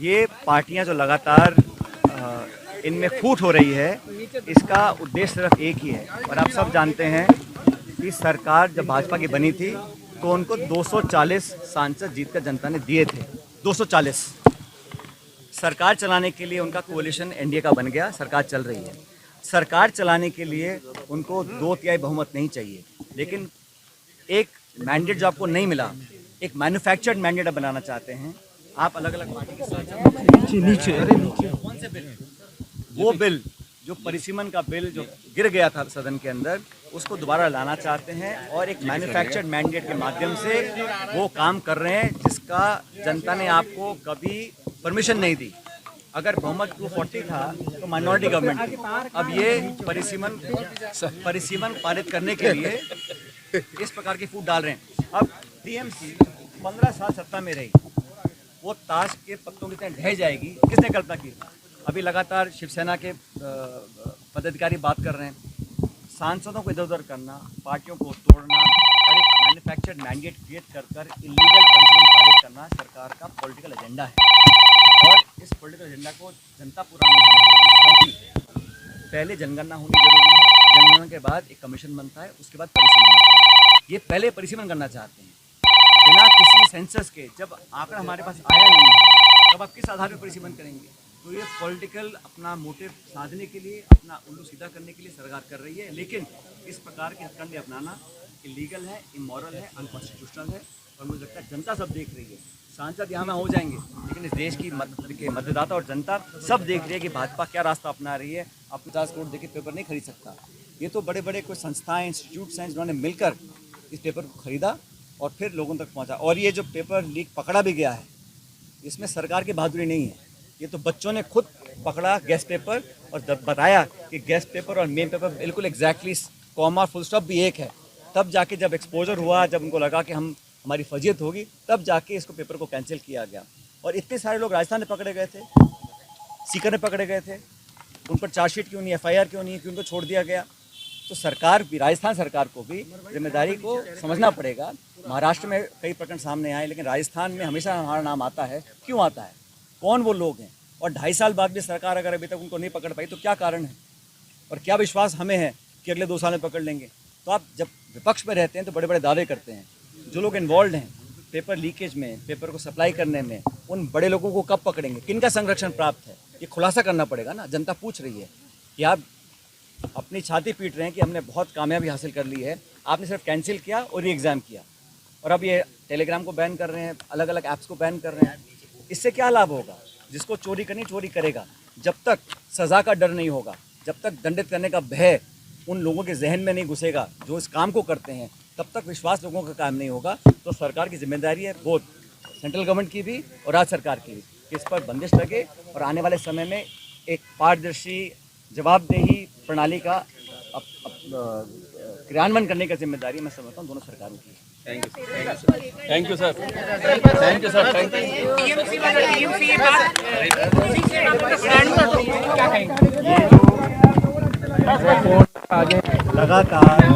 ये पार्टियां जो लगातार इनमें फूट हो रही है, इसका उद्देश्य सिर्फ एक ही है। और आप सब जानते हैं कि सरकार जब भाजपा की बनी थी तो उनको 240 सांसद जीतकर जनता ने दिए थे। 240 सरकार चलाने के लिए उनका कोalition एनडीए का बन गया, सरकार चल रही है। सरकार चलाने के लिए उनको 2/3 बहुमत नहीं चाहिए, लेकिन एक मैंडेट जो आपको नहीं मिला, एक मैन्युफैक्चर्ड मैंडेट आप बनाना चाहते हैं। आप अलग अलग पार्टी के साथ नीचे कौन से बिल, वो बिल जो परिसीमन का बिल जो गिर गया था सदन के अंदर, उसको दोबारा लाना चाहते हैं और एक मैन्युफैक्चर्ड मैंडेट के माध्यम से वो काम कर रहे हैं जिसका जनता ने आपको कभी परमिशन नहीं दी। अगर बहुमत 240 था तो माइनॉरिटी गवर्नमेंट थी। अब ये परिसीमन पारित करने के लिए इस प्रकार की फूट डाल रहे हैं। अब टीएमसी 15 साल सत्ता में रही, वो ताश के पत्तों की तरह ढह जाएगी, किसने कल्पना की? अभी लगातार शिवसेना के पदाधिकारी बात कर रहे हैं, सांसदों को इधर उधर करना, पार्टियों को तोड़ना और एक मैन्युफैक्चर्ड मैंडेट क्रिएट कर इलीगल परिसीमन पारित करना सरकार का पॉलिटिकल एजेंडा है। और इस पॉलिटिकल एजेंडा को जनता पूरा नहीं होने देगी, क्योंकि पहले जनगणना होनी जरूरी है, जनगणना के बाद एक कमीशन बनता है, उसके बाद परिसीमन बनता है। ये पहले परिसीमन करना चाहते हैं बिना किसी सेंसस के। जब आंकड़ा हमारे पास आया नहीं है तब आप किस आधार पर परिसीमन करेंगे? तो ये पॉलिटिकल अपना मोटिव साधने के लिए, अपना उल्लू सीधा करने के लिए सरकार कर रही है, लेकिन इस प्रकार के हथकंडे अपनाना इलीगल है, इमोरल है, अनकॉन्स्टिट्यूशनल है। और मुझे लगता है जनता सब देख रही है। सांसद यहाँ हो जाएंगे, लेकिन इस देश की मतदाता और जनता सब देख रही है कि भाजपा क्या रास्ता अपना रही है। आप 50 करोड़ देके पेपर नहीं खरीद सकता। ये तो बड़े बड़े कोई संस्थाएं, इंस्टीट्यूट्स हैं जिन्होंने मिलकर इस पेपर को खरीदा और फिर लोगों तक पहुंचा। और ये जो पेपर लीक पकड़ा भी गया है, इसमें सरकार की बहादुरी नहीं है। ये तो बच्चों ने खुद पकड़ा गैस पेपर और बताया कि गैस पेपर और मेन पेपर बिल्कुल एग्जैक्टली कॉमा फुल स्टॉप भी एक है। तब जाके जब एक्सपोजर हुआ, जब उनको लगा कि हमारी फजीयत होगी, तब जाके इसको पेपर को कैंसिल किया गया। और इतने सारे लोग राजस्थान में पकड़े गए थे, सीकर में पकड़े गए थे, उन पर चार्जशीट क्यों नहीं, FIR क्यों नहीं, क्यों उनको छोड़ दिया गया? तो सरकार भी, राजस्थान सरकार को भी जिम्मेदारी को समझना पड़ेगा। महाराष्ट्र में कई प्रकरण सामने आए, लेकिन राजस्थान में हमेशा हमारा नाम आता है। क्यों आता है? कौन वो लोग हैं? और 2.5 साल बाद भी सरकार अगर अभी तक उनको नहीं पकड़ पाई तो क्या कारण है? और क्या विश्वास हमें है कि अगले 2 साल में पकड़ लेंगे? तो आप जब विपक्ष में रहते हैं तो बड़े बड़े दावे करते हैं। जो लोग इन्वॉल्व हैं पेपर लीकेज में, पेपर को सप्लाई करने में, उन बड़े लोगों को कब पकड़ेंगे? किनका संरक्षण प्राप्त है? ये खुलासा करना पड़ेगा ना। जनता पूछ रही है कि आप अपनी छाती पीट रहे हैं कि हमने बहुत कामयाबी हासिल कर ली है, आपने सिर्फ कैंसिल किया और री एग्ज़ाम किया, और अब ये टेलीग्राम को बैन कर रहे हैं, अलग अलग ऐप्स को बैन कर रहे हैं। इससे क्या लाभ होगा? जिसको चोरी करनी चोरी करेगा। जब तक सज़ा का डर नहीं होगा, जब तक दंडित करने का भय उन लोगों के जहन में नहीं घुसेगा जो इस काम को करते हैं, तब तक विश्वास लोगों का काम नहीं होगा। तो सरकार की जिम्मेदारी है, बोथ सेंट्रल गवर्नमेंट की भी और राज्य सरकार की भी, कि इस पर बंदिश लगे और आने वाले समय में एक पारदर्शी जवाबदेही प्रणाली का क्रियान्वयन करने की जिम्मेदारी मैं समझता हूँ दोनों सरकारों की। Thank you sir. Thank you sir. लगातार